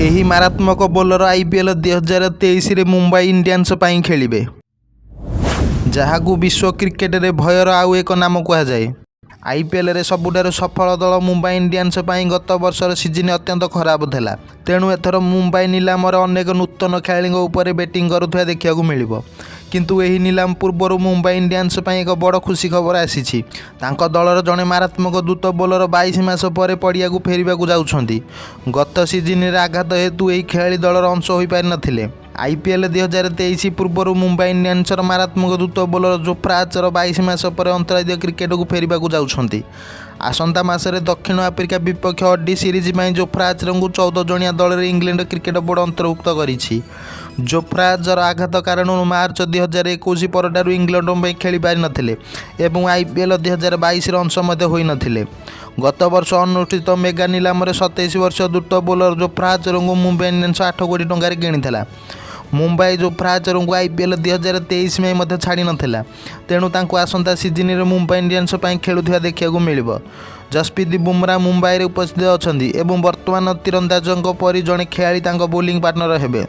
ଏହି ମାରାତ୍ମକ bowler IPL 2023 Mumbai Indians ପାଇଁ ଖେଳିବେ, ଯାହାକୁ ବିଶ୍ୱ କ୍ରିକେଟରେ ଭୟର ଆଉ ଏକ ନାମ କୁହାଯାଏ। IPLରେ ସବୁଠାରୁ ସଫଳ ଦଳ ମୁମ୍ବାଇ ଇଣ୍ଡିଆନ୍ସ ପାଇଁ ଗତ ବର୍ଷର ସିଜିନ୍ ଅତ୍ୟନ୍ତ ଖରାପ ଥିଲା। ତେଣୁ ଏଥର ମୁମ୍ବାଇ ନିଲାମରେ ଅନେକ ନୂତନ ଖେଳାଳିଙ୍କ ଉପରେ ବ୍ୟାଟିଂ କରୁଥିବା ଦେଖିବାକୁ ମିଳିବ। କିନ୍ତୁ ଏହି ନିଲାମ ପୂର୍ବରୁ ମୁମ୍ବାଇ ଇଣ୍ଡିଆନ୍ସ ପାଇଁ ଏକ ବଡ଼ ଖୁସି ଖବର ଆସିଛି। ତାଙ୍କ ଦଳର ଜଣେ ମାରାତ୍ମକ ଦ୍ରୁତ ବୋଲର 22 ମାସ ପରେ ପଡ଼ିଆକୁ ଫେରିବାକୁ ଯାଉଛନ୍ତି। ଗତ ସିଜିନ୍ରେ ଆଘାତ ହେତୁ ଏହି ଖେଳାଳି ଦଳର ଅଂଶ ହୋଇପାରିନଥିଲେ। IPL 2023 ପୂର୍ବରୁ ମୁମ୍ବାଇ ଇଣ୍ଡିଆନ୍ସର ମାରାତ୍ମକ ଦ୍ରୁତ ବୋଲର ଜୋଫ୍ରା ଆର୍ଚର 22 ମାସ ପରେ ଅନ୍ତର୍ଜାତୀୟ କ୍ରିକେଟକୁ ଫେରିବାକୁ ଯାଉଛନ୍ତି। ଆସନ୍ତା ମାସରେ ଦକ୍ଷିଣ ଆଫ୍ରିକା ବିପକ୍ଷ ODI ସିରିଜ୍ ପାଇଁ ଜୋଫ୍ରା ଆର୍ଚରଙ୍କୁ 14 ଜଣିଆ ଦଳରେ ଇଂଲଣ୍ଡ କ୍ରିକେଟ ବୋର୍ଡ ଅନ୍ତର୍ଭୁକ୍ତ କରିଛି। ଜୋଫ୍ରା ଆର୍ଚର ଆଘାତ କାରଣରୁ ମାର୍ଚ୍ଚ 2021 ପରଠାରୁ ଇଂଲଣ୍ଡ ପାଇଁ ଖେଳିପାରିନଥିଲେ ଏବଂ IPL 2022ର ଅଂଶ ମଧ୍ୟ ହୋଇନଥିଲେ। ଗତ ବର୍ଷ ଅନୁଷ୍ଠିତ ମେଗା ନିଲାମରେ 27 ବର୍ଷୀୟ ଦ୍ରୁତ ବୋଲର ଜୋଫ୍ରା ଆର୍ଚରଙ୍କୁ ମୁମ୍ବାଇ ଇଣ୍ଡିଆନ୍ସ 8 କୋଟି ଟଙ୍କାରେ କିଣିଥିଲା। ମୁମ୍ବାଇ ଜୋଫ୍ରା ଆର୍ଚରଙ୍କୁ IPL 2023 ପାଇଁ ମଧ୍ୟ ଛାଡ଼ିନଥିଲା। ତେଣୁ ତାଙ୍କୁ ଆସନ୍ତା ସିଜିନ୍ରେ ମୁମ୍ବାଇ ଇଣ୍ଡିଆନ୍ସ ପାଇଁ ଖେଳୁଥିବା ଦେଖିବାକୁ ମିଳିବ। ଯଶପ୍ରୀତ ବୁମରା ମୁମ୍ବାଇରେ ଉପସ୍ଥିତ ଅଛନ୍ତି ଏବଂ ବର୍ତ୍ତମାନ ତୀରନ୍ଦାଜଙ୍କ ପରି ଜଣେ ଖେଳାଳି ତାଙ୍କ ବୋଲିଂ ପାର୍ଟନର ହେବେ।